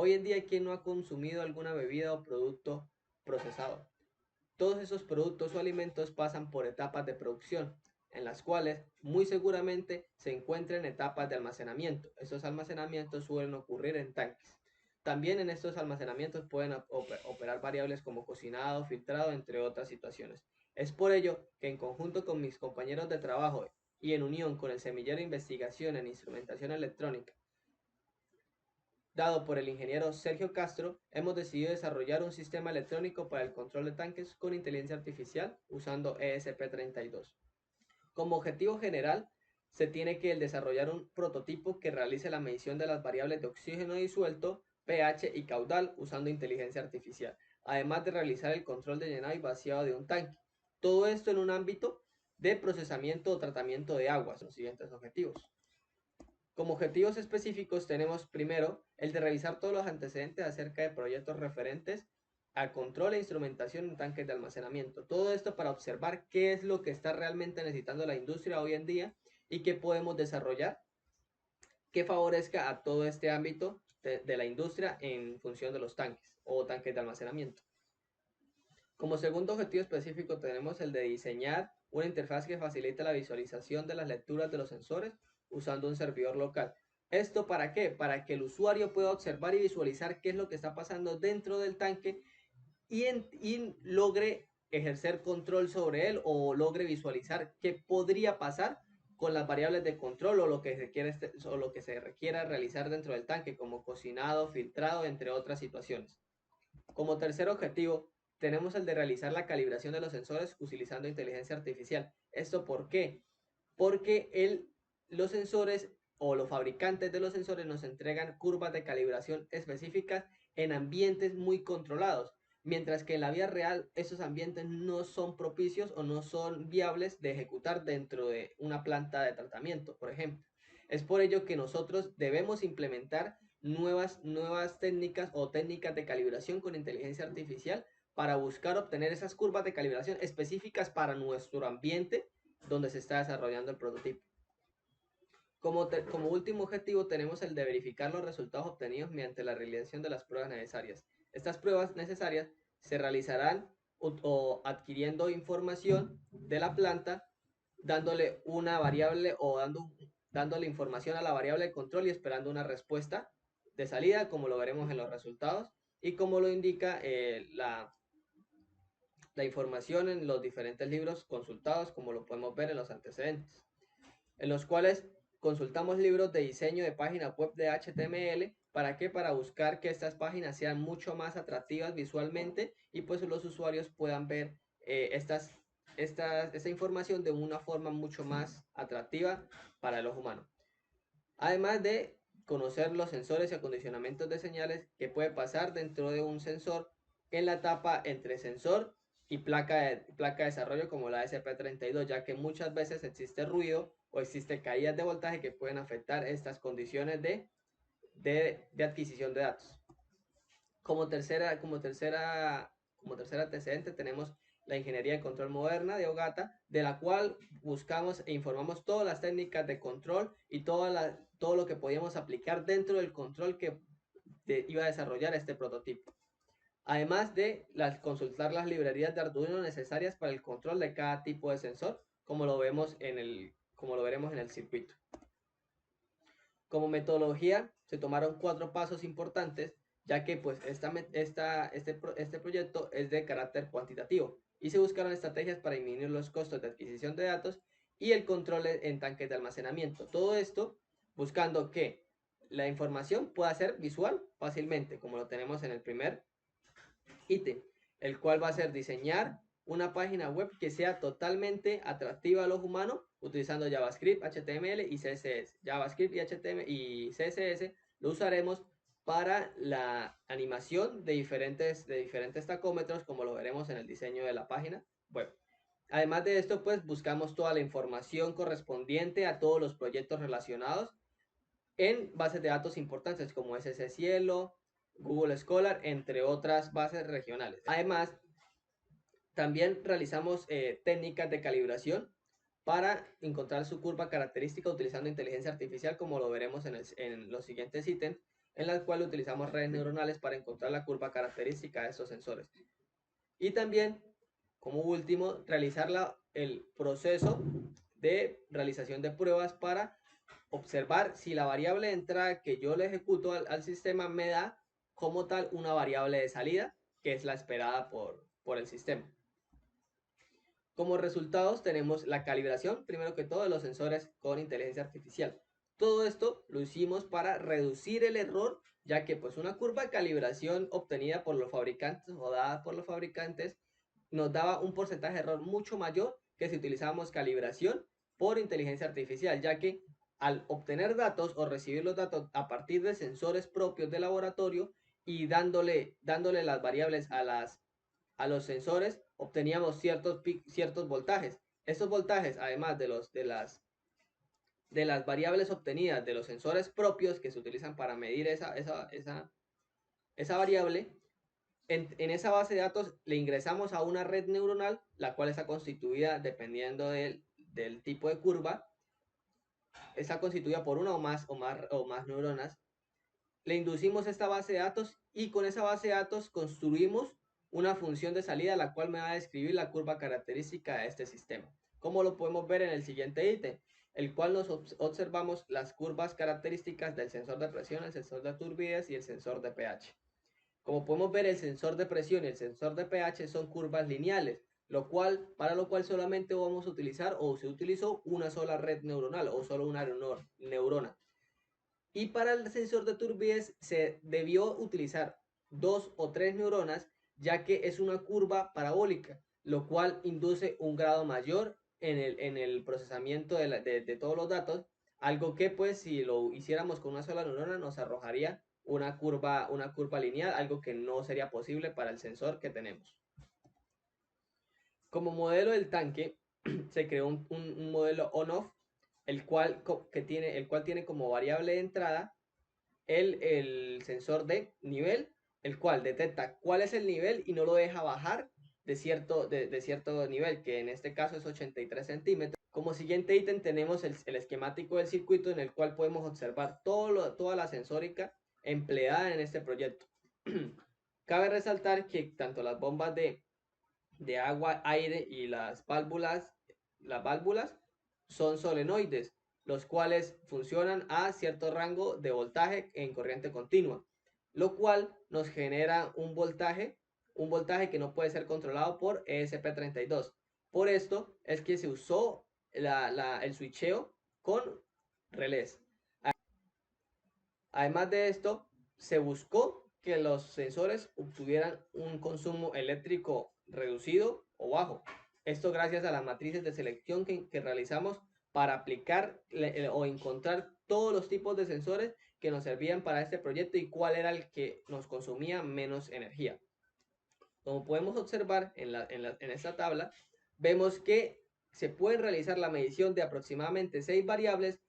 Hoy en día, ¿quién no ha consumido alguna bebida o producto procesado? Todos esos productos o alimentos pasan por etapas de producción, en las cuales muy seguramente se encuentran etapas de almacenamiento. Estos almacenamientos suelen ocurrir en tanques. También en estos almacenamientos pueden operar variables como cocinado, filtrado, entre otras situaciones. Es por ello que en conjunto con mis compañeros de trabajo y en unión con el Semillero de Investigación en Instrumentación Electrónica, dado por el ingeniero Sergio Castro, hemos decidido desarrollar un sistema electrónico para el control de tanques con inteligencia artificial usando ESP32. Como objetivo general, se tiene que desarrollar un prototipo que realice la medición de las variables de oxígeno disuelto, pH y caudal usando inteligencia artificial, además de realizar el control de llenado y vaciado de un tanque. Todo esto en un ámbito de procesamiento o tratamiento de aguas. Los siguientes objetivos. Como objetivos específicos tenemos primero el de revisar todos los antecedentes acerca de proyectos referentes al control e instrumentación en tanques de almacenamiento. Todo esto para observar qué es lo que está realmente necesitando la industria hoy en día y qué podemos desarrollar que favorezca a todo este ámbito de la industria en función de los tanques o tanques de almacenamiento. Como segundo objetivo específico tenemos el de diseñar una interfaz que facilite la visualización de las lecturas de los sensores usando un servidor local. ¿Esto para qué? Para que el usuario pueda observar y visualizar qué es lo que está pasando dentro del tanque y logre ejercer control sobre él o logre visualizar qué podría pasar con las variables de control o lo que se quiere o lo que se requiera realizar dentro del tanque, como cocinado, filtrado, entre otras situaciones. Como tercer objetivo, tenemos el de realizar la calibración de los sensores utilizando inteligencia artificial. ¿Esto por qué? Porque los sensores o los fabricantes de los sensores nos entregan curvas de calibración específicas en ambientes muy controlados, mientras que en la vida real esos ambientes no son propicios o no son viables de ejecutar dentro de una planta de tratamiento, por ejemplo. Es por ello que nosotros debemos implementar nuevas técnicas o técnicas de calibración con inteligencia artificial para buscar obtener esas curvas de calibración específicas para nuestro ambiente donde se está desarrollando el prototipo. Como último objetivo tenemos el de verificar los resultados obtenidos mediante la realización de las pruebas necesarias. Estas pruebas necesarias se realizarán o adquiriendo información de la planta, dándole una variable o dándole información a la variable de control y esperando una respuesta de salida, como lo veremos en los resultados y como lo indica la información en los diferentes libros consultados, como lo podemos ver en los antecedentes, en los cuales consultamos libros de diseño de páginas web de HTML. ¿Para qué? Para buscar que estas páginas sean mucho más atractivas visualmente y pues los usuarios puedan ver esta información de una forma mucho más atractiva para el ojo humano. Además de conocer los sensores y acondicionamientos de señales que puede pasar dentro de un sensor en la etapa entre sensor y placa de desarrollo como la SP32, ya que muchas veces existe ruido o existe caídas de voltaje que pueden afectar estas condiciones de adquisición de datos. Como tercer antecedente tenemos la ingeniería de control moderna de Ogata, de la cual buscamos e informamos todas las técnicas de control y todo lo que podíamos aplicar dentro del control que iba a desarrollar este prototipo. Además de consultar las librerías de Arduino necesarias para el control de cada tipo de sensor, como lo veremos en el circuito. Como metodología se tomaron 4 pasos importantes, ya que pues este proyecto es de carácter cuantitativo y se buscaron estrategias para disminuir los costos de adquisición de datos y el control en tanques de almacenamiento. Todo esto buscando que la información pueda ser visual fácilmente, como lo tenemos en el primer ítem, el cual va a ser diseñar una página web que sea totalmente atractiva a los humanos utilizando JavaScript, HTML y CSS. JavaScript y HTML y CSS lo usaremos para la animación de diferentes tacómetros, como lo veremos en el diseño de la página web. Además de esto, pues buscamos toda la información correspondiente a todos los proyectos relacionados en bases de datos importantes como SS Cielo, Google Scholar, entre otras bases regionales. Además, también realizamos técnicas de calibración para encontrar su curva característica utilizando inteligencia artificial, como lo veremos en los siguientes ítems, en la cual utilizamos redes neuronales para encontrar la curva característica de estos sensores. Y también, como último, realizar el proceso de realización de pruebas para observar si la variable de entrada que yo le ejecuto al sistema me da como tal una variable de salida, que es la esperada por el sistema. Como resultados tenemos la calibración, primero que todo, de los sensores con inteligencia artificial. Todo esto lo hicimos para reducir el error, ya que pues una curva de calibración obtenida por los fabricantes o dada por los fabricantes nos daba un porcentaje de error mucho mayor que si utilizábamos calibración por inteligencia artificial, ya que al obtener datos o recibir los datos a partir de sensores propios de laboratorio y dándole las variables a los sensores, obteníamos ciertos voltajes. Estos voltajes, además de las variables obtenidas de los sensores propios que se utilizan para medir esa variable, en esa base de datos le ingresamos a una red neuronal, la cual está constituida, dependiendo del tipo de curva, está constituida por una o más neuronas. Le inducimos esta base de datos y con esa base de datos construimos una función de salida, la cual me va a describir la curva característica de este sistema. Como lo podemos ver en el siguiente ítem, el cual nos observamos las curvas características del sensor de presión, el sensor de turbidez y el sensor de pH. Como podemos ver, el sensor de presión y el sensor de pH son curvas lineales, para lo cual solamente vamos a utilizar o se utilizó una sola red neuronal o solo una neurona. Y para el sensor de turbidez se debió utilizar 2 o 3 neuronas, ya que es una curva parabólica, lo cual induce un grado mayor en el procesamiento de todos los datos, algo que pues si lo hiciéramos con una sola neurona nos arrojaría una curva lineal, algo que no sería posible para el sensor que tenemos. Como modelo del tanque se creó un modelo on-off, el cual tiene como variable de entrada el sensor de nivel, el cual detecta cuál es el nivel y no lo deja bajar de cierto nivel, que en este caso es 83 centímetros. Como siguiente ítem tenemos el esquemático del circuito, en el cual podemos observar toda la sensórica empleada en este proyecto. Cabe resaltar que tanto las bombas de agua, aire y las válvulas son solenoides, los cuales funcionan a cierto rango de voltaje en corriente continua, lo cual nos genera un voltaje que no puede ser controlado por ESP32. Por esto es que se usó el switcheo con relés. Además de esto, se buscó que los sensores obtuvieran un consumo eléctrico reducido o bajo. Esto gracias a las matrices de selección que realizamos para aplicar o encontrar todos los tipos de sensores que nos servían para este proyecto y cuál era el que nos consumía menos energía. Como podemos observar en esta tabla, vemos que se puede realizar la medición de aproximadamente 6 variables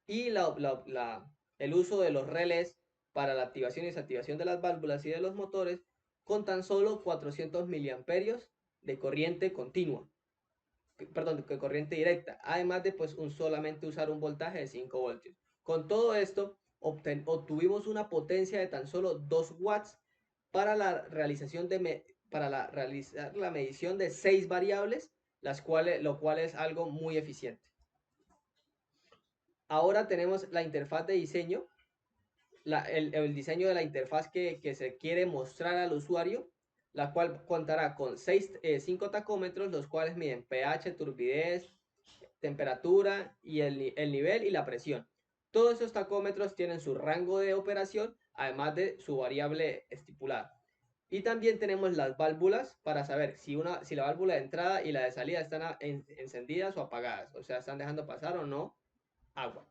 y el uso de los relés para la activación y desactivación de las válvulas y de los motores con tan solo 400 miliamperios de corriente continua, de corriente directa, además de pues solamente usar un voltaje de 5 voltios. Con todo esto obtuvimos una potencia de tan solo 2 watts para realizar la medición de 6 variables, lo cual es algo muy eficiente. Ahora tenemos la interfaz de diseño, el diseño de la interfaz que se quiere mostrar al usuario, la cual contará con 5 tacómetros, los cuales miden pH, turbidez, temperatura y el nivel y la presión. Todos esos tacómetros tienen su rango de operación, además de su variable estipulada. Y también tenemos las válvulas para saber si la válvula de entrada y la de salida están encendidas o apagadas, o sea, están dejando pasar o no agua.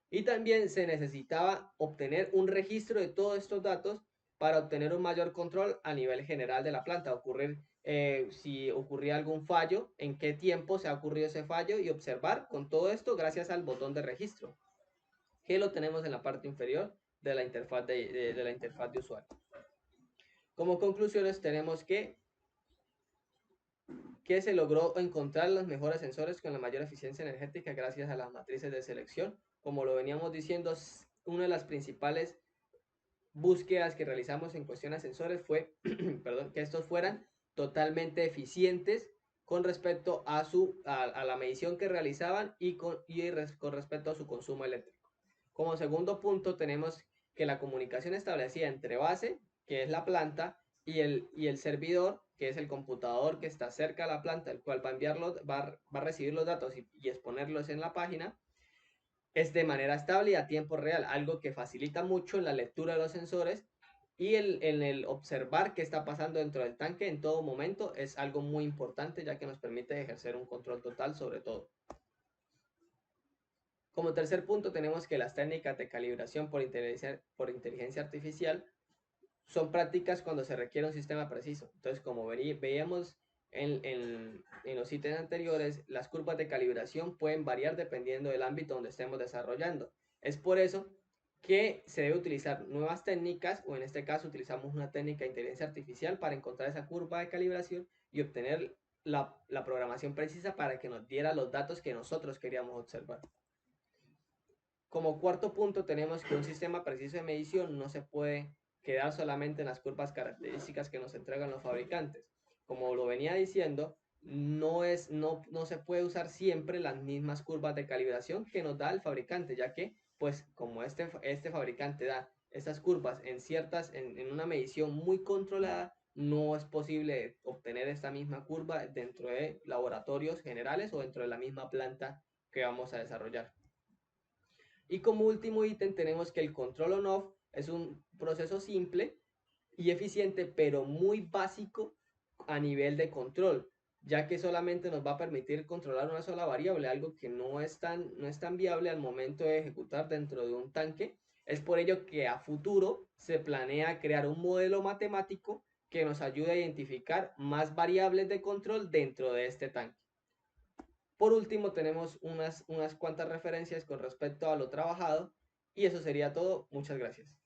Y también se necesitaba obtener un registro de todos estos datos para obtener un mayor control a nivel general de la planta. Si ocurría algún fallo, en qué tiempo se ha ocurrido ese fallo y observar con todo esto gracias al botón de registro, que lo tenemos en la parte inferior de la interfaz de usuario. Como conclusiones tenemos que se logró encontrar los mejores sensores con la mayor eficiencia energética gracias a las matrices de selección. Como lo veníamos diciendo, una de las principales búsquedas que realizamos en cuestión a sensores fue perdón, que estos fueran totalmente eficientes con respecto a la medición que realizaban y con respecto a su consumo eléctrico. Como segundo punto tenemos que la comunicación establecida entre base, que es la planta, y el servidor, que es el computador que está cerca de la planta, el cual va a recibir los datos y exponerlos en la página, es de manera estable y a tiempo real, algo que facilita mucho en la lectura de los sensores y en el observar qué está pasando dentro del tanque en todo momento es algo muy importante, ya que nos permite ejercer un control total sobre todo. Como tercer punto tenemos que las técnicas de calibración por inteligencia artificial son prácticas cuando se requiere un sistema preciso. Entonces, como veíamos en los ítems anteriores, las curvas de calibración pueden variar dependiendo del ámbito donde estemos desarrollando. Es por eso que se debe utilizar nuevas técnicas, o en este caso utilizamos una técnica de inteligencia artificial para encontrar esa curva de calibración y obtener la programación precisa para que nos diera los datos que nosotros queríamos observar. Como cuarto punto tenemos que un sistema preciso de medición no se puede quedar solamente en las curvas características que nos entregan los fabricantes. Como lo venía diciendo, no se puede usar siempre las mismas curvas de calibración que nos da el fabricante, ya que, pues, como este fabricante da estas curvas en una medición muy controlada, no es posible obtener esta misma curva dentro de laboratorios generales o dentro de la misma planta que vamos a desarrollar. Y como último ítem tenemos que el control on-off es un proceso simple y eficiente, pero muy básico a nivel de control, ya que solamente nos va a permitir controlar una sola variable, algo que no es tan viable al momento de ejecutar dentro de un tanque. Es por ello que a futuro se planea crear un modelo matemático que nos ayude a identificar más variables de control dentro de este tanque. Por último, tenemos unas cuantas referencias con respecto a lo trabajado y eso sería todo. Muchas gracias.